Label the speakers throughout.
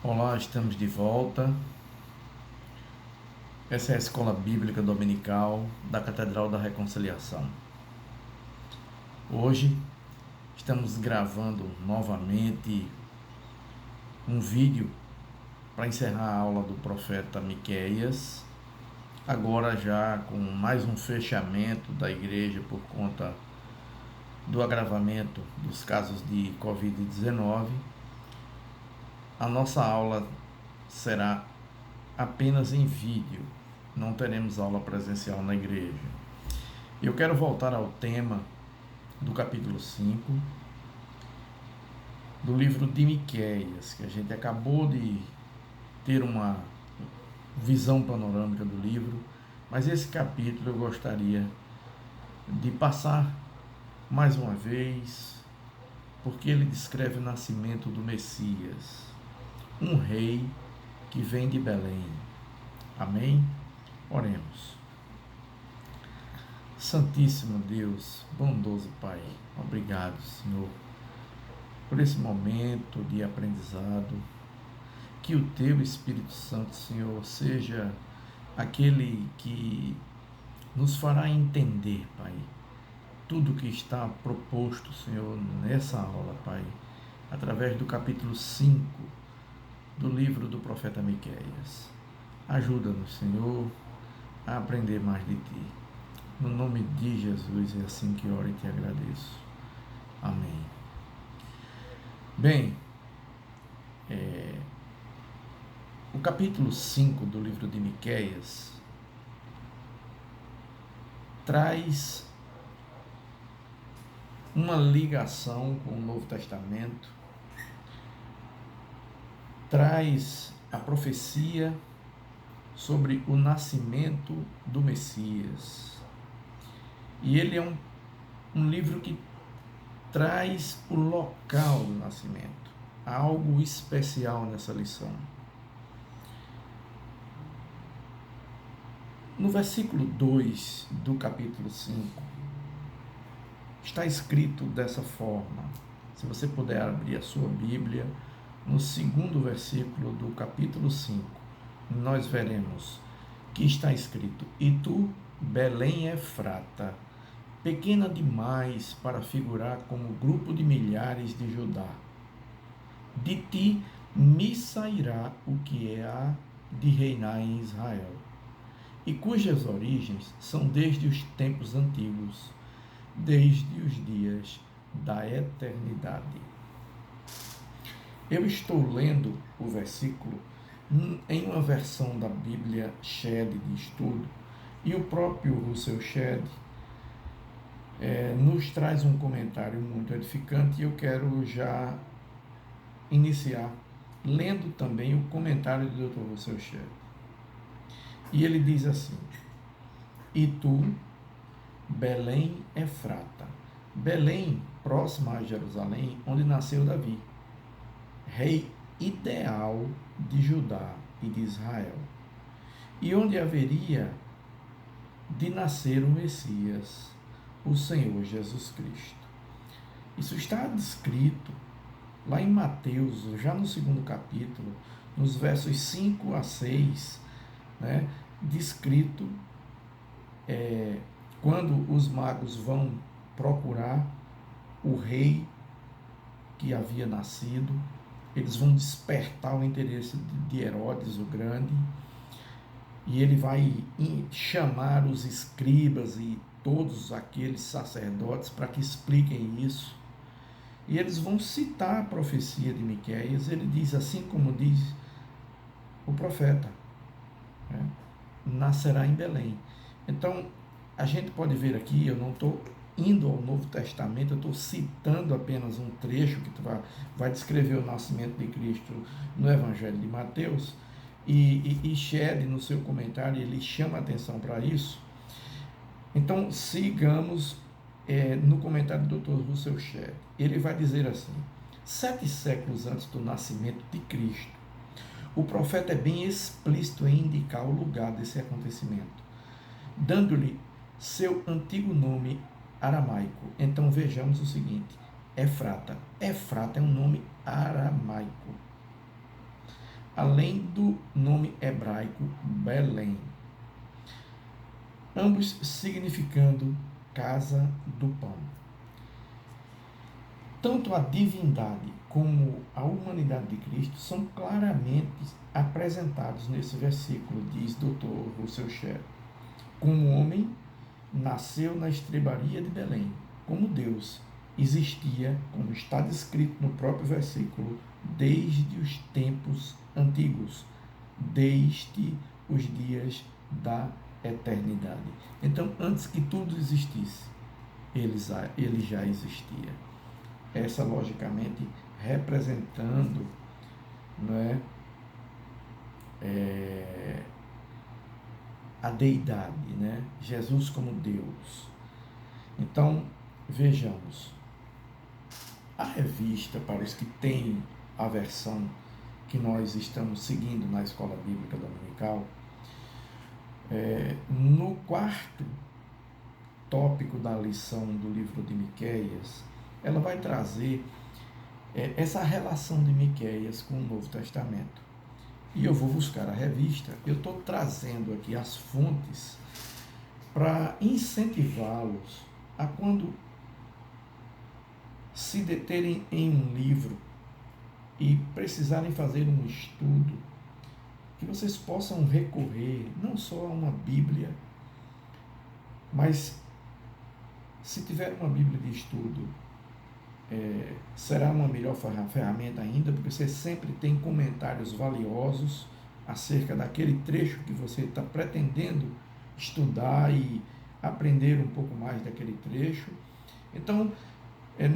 Speaker 1: Olá, estamos de volta. Essa é a Escola Bíblica Dominical da Catedral da Reconciliação. Hoje estamos gravando novamente um vídeo para encerrar a aula do profeta Miqueias, agora já com mais um fechamento da igreja por conta do agravamento dos casos de Covid-19. A nossa aula será apenas em vídeo, não teremos aula presencial na igreja. Eu quero voltar ao tema do capítulo 5 do livro de Miqueias, que a gente acabou de ter uma visão panorâmica do livro, mas esse capítulo eu gostaria de passar mais uma vez, porque ele descreve o nascimento do Messias, um rei que vem de Belém. Amém? Oremos. Santíssimo Deus, bondoso Pai, obrigado, Senhor, por esse momento de aprendizado. Que o Teu Espírito Santo, Senhor, seja aquele que nos fará entender, Pai, tudo que está proposto, Senhor, nessa aula, Pai, através do capítulo 5 do livro do profeta Miqueias. Ajuda-nos, Senhor, a aprender mais de Ti. No nome de Jesus, é assim que oro e Te agradeço. Amém. Bem, o capítulo 5 do livro de Miqueias traz uma ligação com o Novo Testamento, traz a profecia sobre o nascimento do Messias. E ele é um livro que traz o local do nascimento, algo especial nessa lição. No versículo 2 do capítulo 5, está escrito dessa forma. Se você puder abrir a sua Bíblia, no segundo versículo do capítulo 5, nós veremos que está escrito: E tu, Belém Efrata, pequena demais para figurar como grupo de milhares de Judá, de ti me sairá o que há de reinar em Israel, e cujas origens são desde os tempos antigos, desde os dias da eternidade. Eu estou lendo o versículo em uma versão da Bíblia Shed de estudo, e o próprio Russell Shedd nos traz um comentário muito edificante, e eu quero já iniciar lendo também o comentário do Dr. Russell Shedd. E ele diz assim: E tu, Belém Efrata, Belém, próxima a Jerusalém, onde nasceu Davi, rei ideal de Judá e de Israel, e onde haveria de nascer o Messias, o Senhor Jesus Cristo. Isso está descrito lá em Mateus, já no segundo capítulo, nos versos 5 a 6, né, descrito quando os magos vão procurar o rei que havia nascido. Eles vão despertar o interesse de Herodes o Grande, e ele vai chamar os escribas e todos aqueles sacerdotes para que expliquem isso. E eles vão citar a profecia de Miqueias. Ele diz assim como diz o profeta, né? Nascerá em Belém. Então, a gente pode ver aqui, eu não estou indo ao Novo Testamento, eu estou citando apenas um trecho que vai descrever o nascimento de Cristo no Evangelho de Mateus, e Shedd, no seu comentário, ele chama a atenção para isso. Então, sigamos no comentário do Dr. Russell Shedd. Ele vai dizer assim: 7 séculos antes do nascimento de Cristo, o profeta é bem explícito em indicar o lugar desse acontecimento, dando-lhe seu antigo nome aramaico. Então vejamos o seguinte: Efrata. Efrata é um nome aramaico. além do nome hebraico Belém, ambos significando casa do pão. Tanto a divindade como a humanidade de Cristo são claramente apresentados nesse versículo, diz Dr. Russell Shedd. Como homem, nasceu na estrebaria de Belém. Como Deus, existia, como está descrito no próprio versículo, desde os tempos antigos, desde os dias da eternidade. Então, antes que tudo existisse, ele já existia. Essa, logicamente, representando, não é, a deidade, né? Jesus como Deus. Então, vejamos, a revista, para os que têm a versão que nós estamos seguindo na Escola Bíblica Dominical, no quarto tópico da lição do livro de Miqueias, ela vai trazer essa relação de Miqueias com o Novo Testamento. E eu vou buscar a revista, eu estou trazendo aqui as fontes para incentivá-los a, quando se deterem em um livro e precisarem fazer um estudo, que vocês possam recorrer não só a uma Bíblia, mas se tiver uma Bíblia de estudo, será uma melhor ferramenta ainda, porque você sempre tem comentários valiosos acerca daquele trecho que você está pretendendo estudar e aprender um pouco mais daquele trecho. Então,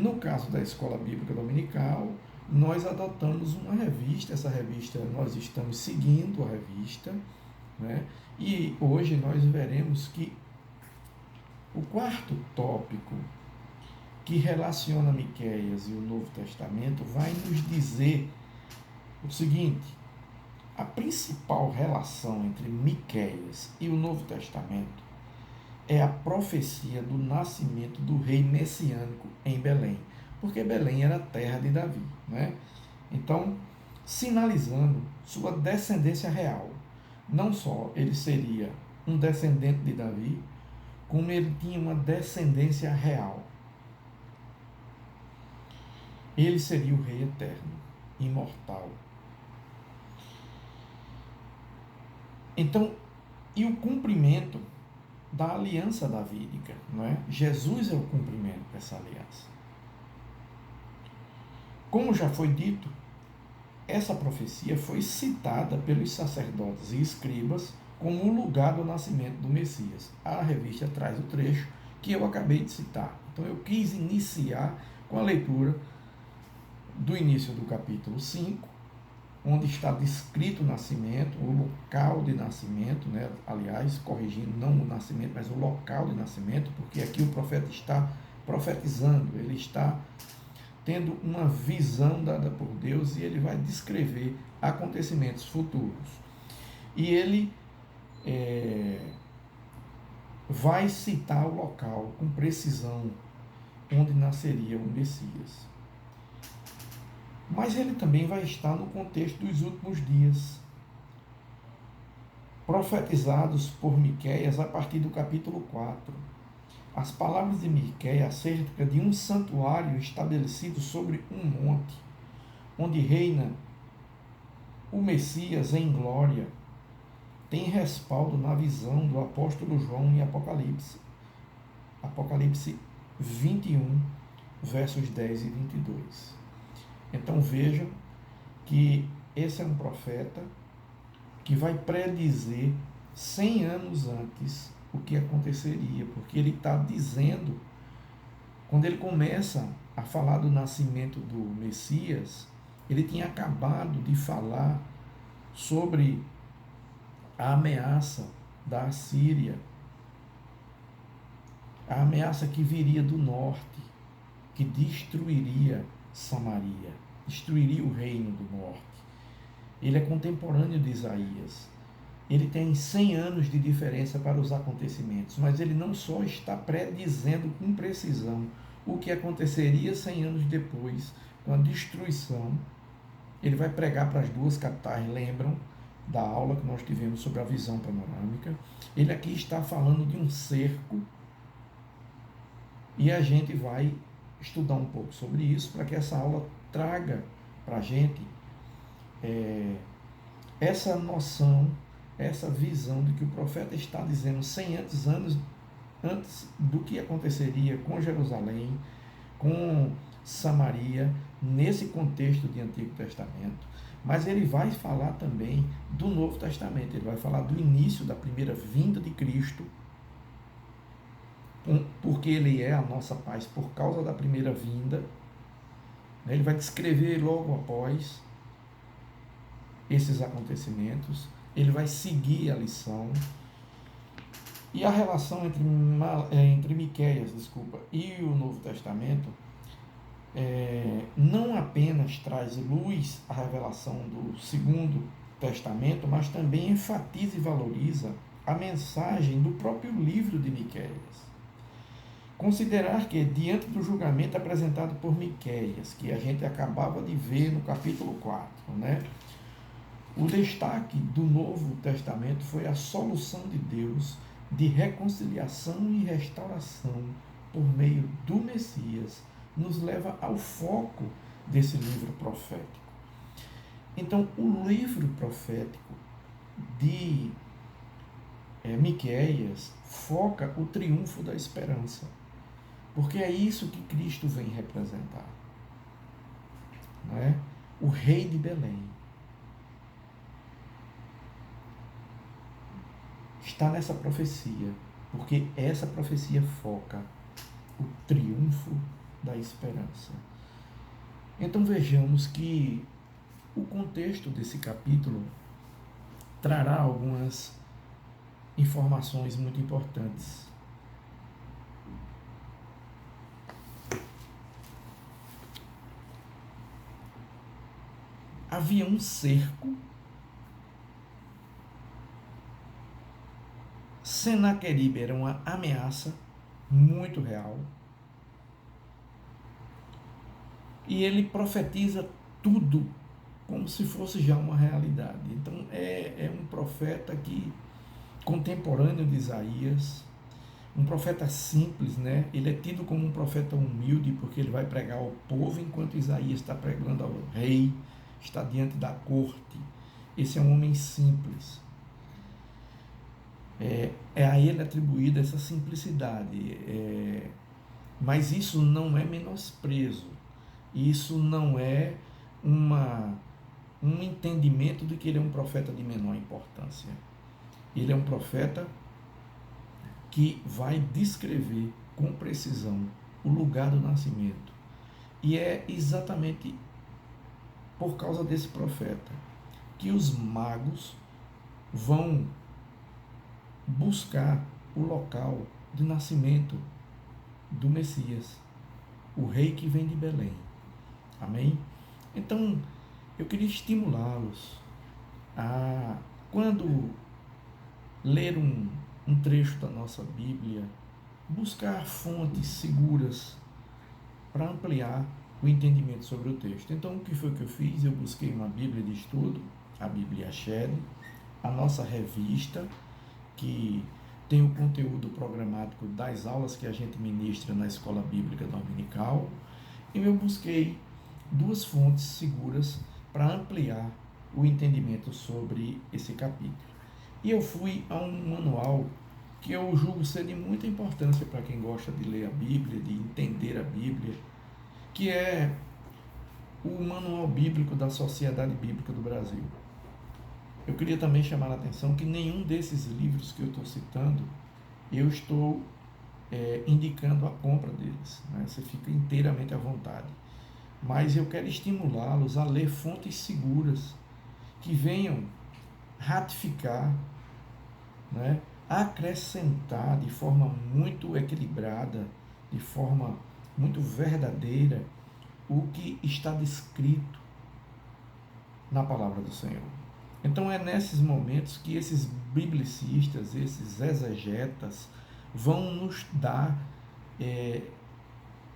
Speaker 1: no caso da Escola Bíblica Dominical, nós adotamos uma revista, essa revista nós estamos seguindo a revista, né? E hoje nós veremos que o quarto tópico que relaciona Miqueias e o Novo Testamento vai nos dizer o seguinte: a principal relação entre Miqueias e o Novo Testamento é a profecia do nascimento do rei messiânico em Belém, porque Belém era a terra de Davi, né? Então, sinalizando sua descendência real. Não só ele seria um descendente de Davi, como ele tinha uma descendência real. Ele seria o rei eterno, imortal. Então, e o cumprimento da aliança davídica, não é? Jesus é o cumprimento dessa aliança. Como já foi dito, essa profecia foi citada pelos sacerdotes e escribas como o lugar do nascimento do Messias. A revista traz o trecho que eu acabei de citar. Então eu quis iniciar com a leitura do início do capítulo 5, onde está descrito o nascimento, o local de nascimento, né? Aliás, corrigindo, não o nascimento, mas o local de nascimento, porque aqui o profeta está profetizando, ele está tendo uma visão dada por Deus e ele vai descrever acontecimentos futuros. E ele vai citar o local com precisão onde nasceria o Messias. Mas ele também vai estar no contexto dos últimos dias, profetizados por Miqueias a partir do capítulo 4. As palavras de Miqueias acerca de um santuário estabelecido sobre um monte, onde reina o Messias em glória, tem respaldo na visão do apóstolo João em Apocalipse. Apocalipse 21, versos 10 e 22. Então vejam que esse é um profeta que vai predizer 100 anos antes o que aconteceria, porque ele está dizendo, quando ele começa a falar do nascimento do Messias, ele tinha acabado de falar sobre a ameaça da Assíria, a ameaça que viria do norte, que destruiria Samaria, destruiria o reino do norte. Ele é contemporâneo de Isaías. Ele tem 100 anos de diferença para os acontecimentos, mas ele não só está predizendo com precisão o que aconteceria 100 anos depois, com a destruição ele vai pregar para as duas capitais, lembram da aula que nós tivemos sobre a visão panorâmica. Ele aqui está falando de um cerco, e a gente vai estudar um pouco sobre isso, para que essa aula traga para a gente essa noção, essa visão de que o profeta está dizendo 100 anos antes do que aconteceria com Jerusalém, com Samaria, nesse contexto de Antigo Testamento. Mas ele vai falar também do Novo Testamento, ele vai falar do início da primeira vinda de Cristo, porque ele é a nossa paz por causa da primeira vinda. Ele vai descrever logo após esses acontecimentos, ele vai seguir a lição. E a relação entre Miqueias, e o Novo Testamento não apenas traz luz à revelação do Segundo Testamento, mas também enfatiza e valoriza a mensagem do próprio livro de Miqueias. Considerar que, diante do julgamento apresentado por Miqueias, que a gente acabava de ver no capítulo 4, o destaque do Novo Testamento foi a solução de Deus de reconciliação e restauração por meio do Messias, nos leva ao foco desse livro profético. Então, o livro profético de Miqueias foca o triunfo da esperança, porque é isso que Cristo vem representar, o rei de Belém está nessa profecia, porque essa profecia foca o triunfo da esperança. Então vejamos que o contexto desse capítulo trará algumas informações muito importantes. Havia um cerco. Senaqueribe era uma ameaça muito real. E ele profetiza tudo como se fosse já uma realidade. Então é um profeta contemporâneo de Isaías, um profeta simples, Ele é tido como um profeta humilde, porque ele vai pregar ao povo, enquanto Isaías está pregando ao rei, está diante da corte. Esse é um homem simples. É a ele atribuída essa simplicidade, mas isso não é menosprezo, isso não é um entendimento de que ele é um profeta de menor importância. Ele é um profeta que vai descrever com precisão o lugar do nascimento, e é exatamente por causa desse profeta que os magos vão buscar o local de nascimento do Messias, o rei que vem de Belém. Amém? Então, eu queria estimulá-los a, quando ler um trecho da nossa Bíblia, buscar fontes seguras para ampliar o entendimento sobre o texto. Então, o que foi que eu fiz? Eu busquei uma Bíblia de estudo, a Bíblia Shed, a nossa revista, que tem o conteúdo programático das aulas que a gente ministra na Escola Bíblica Dominical, e eu busquei duas fontes seguras para ampliar o entendimento sobre esse capítulo. E eu fui a um manual que eu julgo ser de muita importância para quem gosta de ler a Bíblia, de entender a Bíblia, que é o Manual Bíblico da Sociedade Bíblica do Brasil. Eu queria também chamar a atenção que nenhum desses livros que eu estou citando, eu estou indicando a compra deles, Você fica inteiramente à vontade. Mas eu quero estimulá-los a ler fontes seguras, que venham ratificar, acrescentar de forma muito equilibrada, de forma muito verdadeira, o que está descrito na palavra do Senhor. Então é nesses momentos que esses biblicistas, esses exegetas, vão nos dar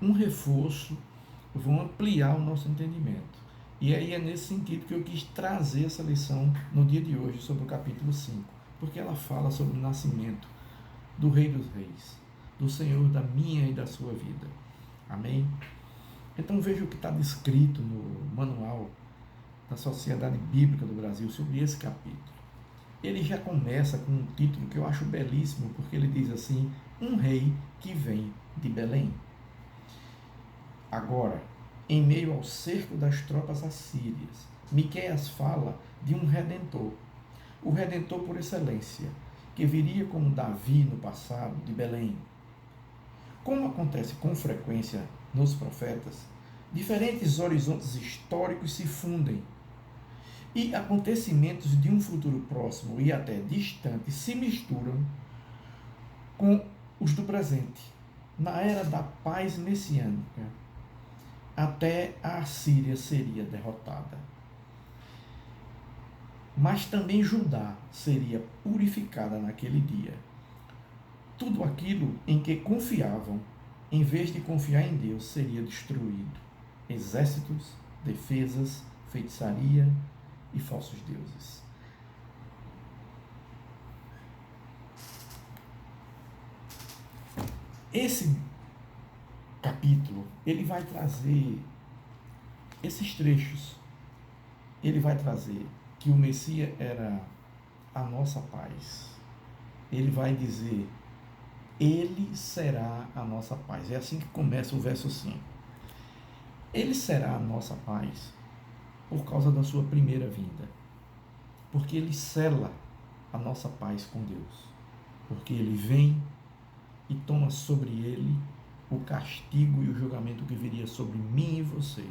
Speaker 1: um reforço, vão ampliar o nosso entendimento. E aí é nesse sentido que eu quis trazer essa lição no dia de hoje sobre o capítulo 5, porque ela fala sobre o nascimento do Rei dos Reis, do Senhor da minha e da sua vida. Amém? Então veja o que está descrito no manual da Sociedade Bíblica do Brasil sobre esse capítulo. Ele já começa com um título que eu acho belíssimo, porque ele diz assim: um rei que vem de Belém. Agora, em meio ao cerco das tropas assírias, Miqueias fala de um redentor, o redentor por excelência, que viria como Davi no passado, de Belém. Como acontece com frequência nos profetas, diferentes horizontes históricos se fundem e acontecimentos de um futuro próximo e até distante se misturam com os do presente. Na era da paz messiânica, até a Assíria seria derrotada. Mas também Judá seria purificada naquele dia. Tudo aquilo em que confiavam, em vez de confiar em Deus, seria destruído. Exércitos, defesas, feitiçaria e falsos deuses. Esse capítulo, ele vai trazer esses trechos. Ele vai trazer que o Messias era a nossa paz. Ele vai dizer: ele será a nossa paz. É assim que começa o verso 5. Ele será a nossa paz por causa da sua primeira vinda. Porque ele sela a nossa paz com Deus. Porque ele vem e toma sobre ele o castigo e o julgamento que viria sobre mim e você.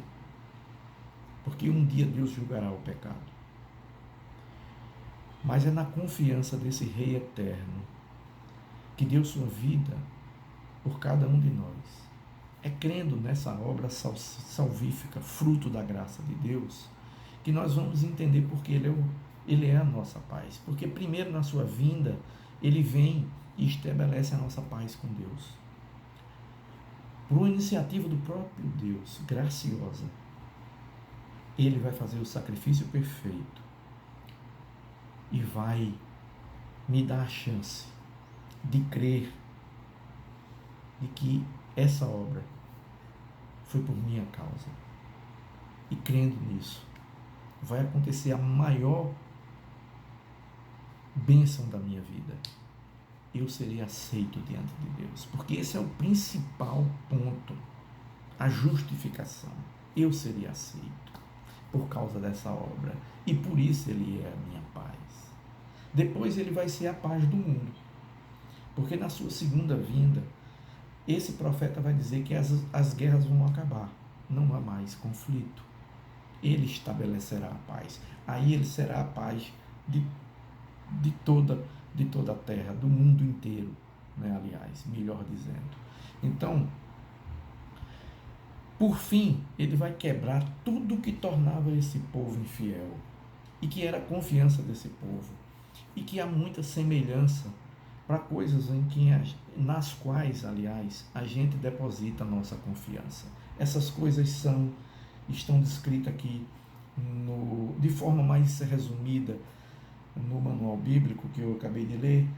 Speaker 1: Porque um dia Deus julgará o pecado. Mas é na confiança desse Rei eterno, que deu sua vida por cada um de nós. É crendo nessa obra salvífica, fruto da graça de Deus, que nós vamos entender porque ele é a nossa paz. Porque primeiro na sua vinda, ele vem e estabelece a nossa paz com Deus. Por uma iniciativa do próprio Deus, graciosa, ele vai fazer o sacrifício perfeito e vai me dar a chance de crer de que essa obra foi por minha causa. E crendo nisso, vai acontecer a maior bênção da minha vida. Eu serei aceito diante de Deus, porque esse é o principal ponto, a justificação. Eu serei aceito por causa dessa obra, e por isso ele é a minha paz. Depois ele vai ser a paz do mundo, porque na sua segunda vinda, esse profeta vai dizer que as guerras vão acabar, não há mais conflito. Ele estabelecerá a paz. Aí ele será a paz de toda a terra, do mundo inteiro, né? Aliás, melhor dizendo. Então, por fim, ele vai quebrar tudo que tornava esse povo infiel e que era a confiança desse povo e que há muita semelhança para coisas nas quais, aliás, a gente deposita a nossa confiança. Essas coisas estão descritas aqui de forma mais resumida no manual bíblico que eu acabei de ler,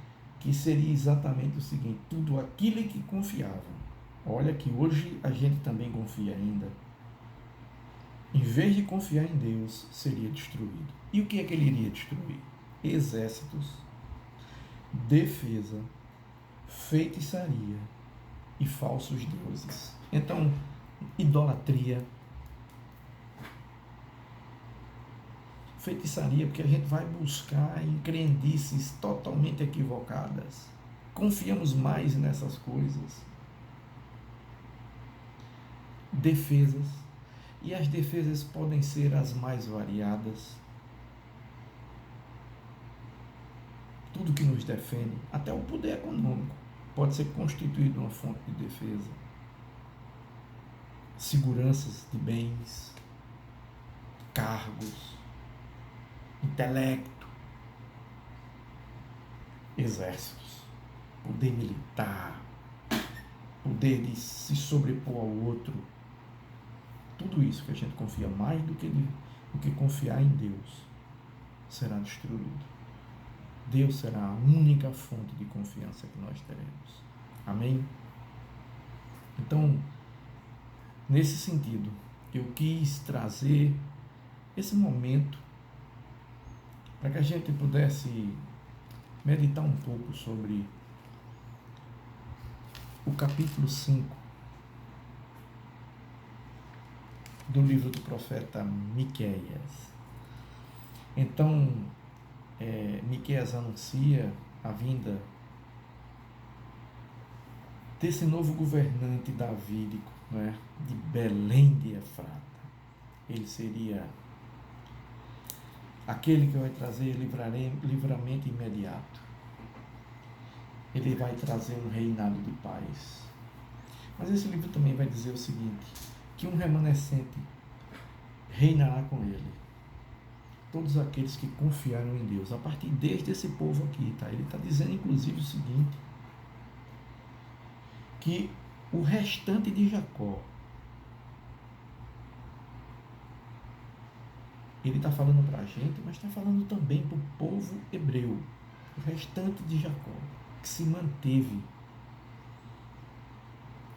Speaker 1: que seria exatamente o seguinte: tudo aquilo em que confiavam. Olha que hoje a gente também confia ainda. Em vez de confiar em Deus, seria destruído. E o que é que ele iria destruir? Exércitos, defesa, feitiçaria e falsos deuses. Então, idolatria, feitiçaria, porque a gente vai buscar em crendices totalmente equivocadas. Confiamos mais nessas coisas. Defesas, e as defesas podem ser as mais variadas. Tudo que nos defende, até o poder econômico, pode ser constituído uma fonte de defesa. Seguranças de bens, cargos, intelecto, exércitos, poder militar, poder de se sobrepor ao outro, tudo isso que a gente confia mais do que confiar em Deus será destruído. Deus será a única fonte de confiança que nós teremos. Amém? Então, nesse sentido, eu quis trazer esse momento para que a gente pudesse meditar um pouco sobre o capítulo 5 do livro do profeta Miqueias. Então, Miqueias anuncia a vinda desse novo governante davídico, né, de Belém de Efrata. Ele seria aquele que vai trazer livramento imediato. Ele vai trazer um reinado de paz. Mas esse livro também vai dizer o seguinte, que um remanescente reinará com ele. Todos aqueles que confiaram em Deus, a partir desde esse povo aqui, tá? Ele está dizendo inclusive o seguinte, que o restante de Jacó, ele está falando para a gente, mas está falando também para o povo hebreu, o restante de Jacó, que se manteve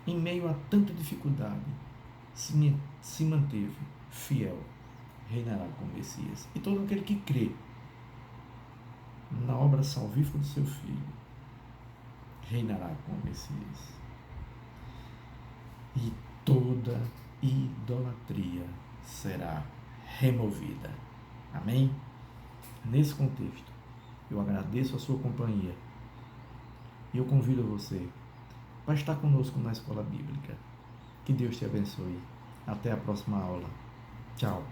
Speaker 1: em meio a tanta dificuldade, se manteve fiel, reinará com o Messias. E todo aquele que crê na obra salvífica do seu Filho, reinará com o Messias. E toda idolatria será removida. Amém? Nesse contexto, eu agradeço a sua companhia e eu convido você para estar conosco na Escola Bíblica. Que Deus te abençoe. Até a próxima aula. Tchau.